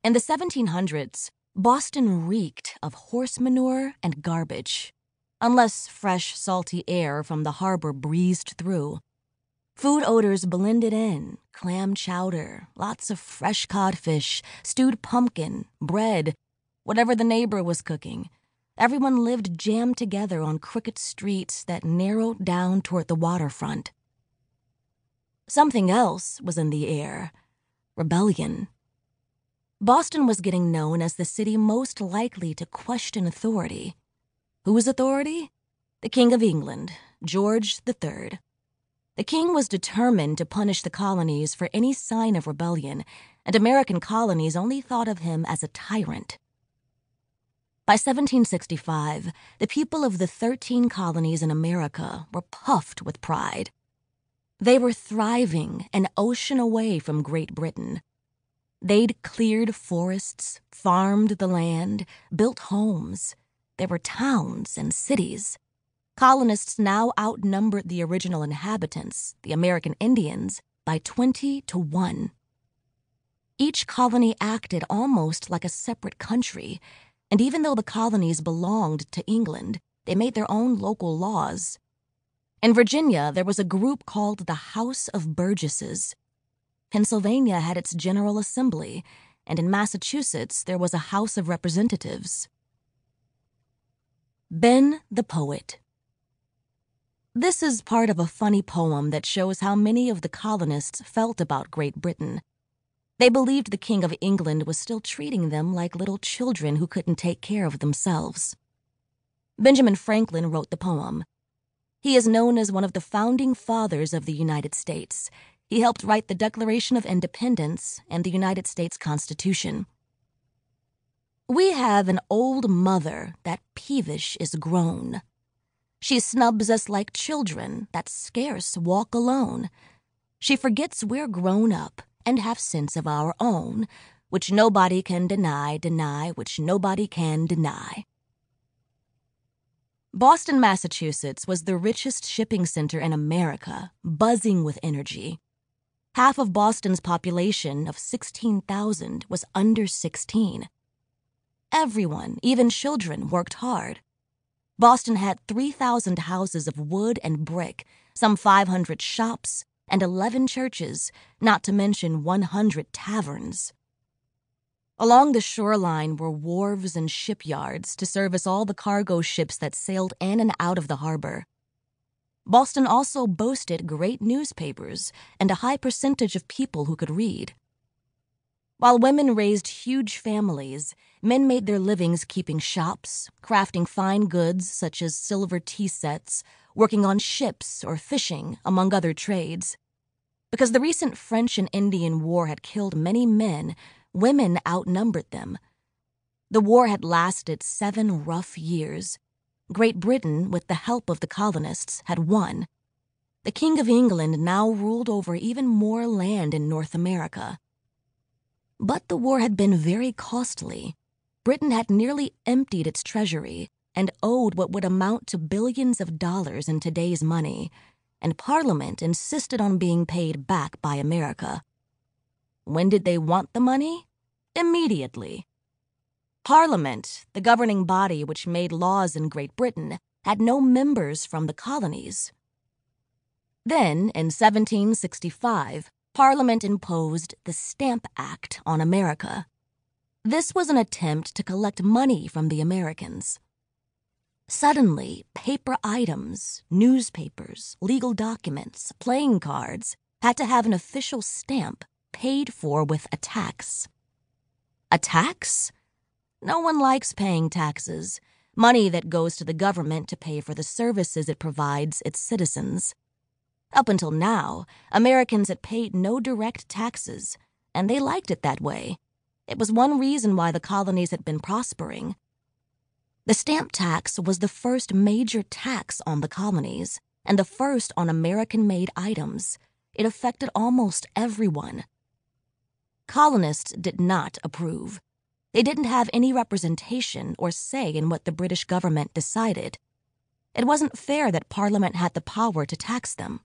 In the 1700s, Boston reeked of horse manure and garbage, unless fresh, salty air from the harbor breezed through. Food odors blended in: clam chowder, lots of fresh codfish, stewed pumpkin, bread, whatever the neighbor was cooking. Everyone lived jammed together on crooked streets that narrowed down toward the waterfront. Something else was in the air: rebellion. Boston was getting known as the city most likely to question authority. Whose authority? The King of England, George III. The king was determined to punish the colonies for any sign of rebellion, and American colonies only thought of him as a tyrant. By 1765, the people of the 13 colonies in America were puffed with pride. They were thriving an ocean away from Great Britain. They'd cleared forests, farmed the land, built homes. There were towns and cities. Colonists now outnumbered the original inhabitants, the American Indians, by 20-1. Each colony acted almost like a separate country, and even though the colonies belonged to England, they made their own local laws. In Virginia, there was a group called the House of Burgesses. Pennsylvania had its General Assembly, and in Massachusetts, there was a House of Representatives. Ben the Poet. This is part of a funny poem that shows how many of the colonists felt about Great Britain. They believed the King of England was still treating them like little children who couldn't take care of themselves. Benjamin Franklin wrote the poem. He is known as one of the founding fathers of the United States. He helped write the Declaration of Independence and the United States Constitution. We have an old mother that peevish is grown. She snubs us like children that scarce walk alone. She forgets we're grown up and have sense of our own, which nobody can deny, which nobody can deny. Boston, Massachusetts was the richest shipping center in America, buzzing with energy. Half of Boston's population of 16,000 was under 16. Everyone, even children, worked hard. Boston had 3,000 houses of wood and brick, some 500 shops, and 11 churches, not to mention 100 taverns. Along the shoreline were wharves and shipyards to service all the cargo ships that sailed in and out of the harbor. Boston also boasted great newspapers and a high percentage of people who could read. While women raised huge families, men made their livings keeping shops, crafting fine goods such as silver tea sets, working on ships or fishing, among other trades. Because the recent French and Indian War had killed many men, women outnumbered them. The war had lasted 7 rough years. Great Britain, with the help of the colonists, had won. The King of England now ruled over even more land in North America. But the war had been very costly. Britain had nearly emptied its treasury and owed what would amount to billions of dollars in today's money, and Parliament insisted on being paid back by America. When did they want the money? Immediately. Parliament, the governing body which made laws in Great Britain, had no members from the colonies. Then, in 1765, Parliament imposed the Stamp Act on America. This was an attempt to collect money from the Americans. Suddenly, paper items, newspapers, legal documents, playing cards had to have an official stamp paid for with a tax. A tax? No one likes paying taxes, money that goes to the government to pay for the services it provides its citizens. Up until now, Americans had paid no direct taxes, and they liked it that way. It was one reason why the colonies had been prospering. The stamp tax was the first major tax on the colonies, and the first on American-made items. It affected almost everyone. Colonists did not approve. They didn't have any representation or say in what the British government decided. It wasn't fair that Parliament had the power to tax them.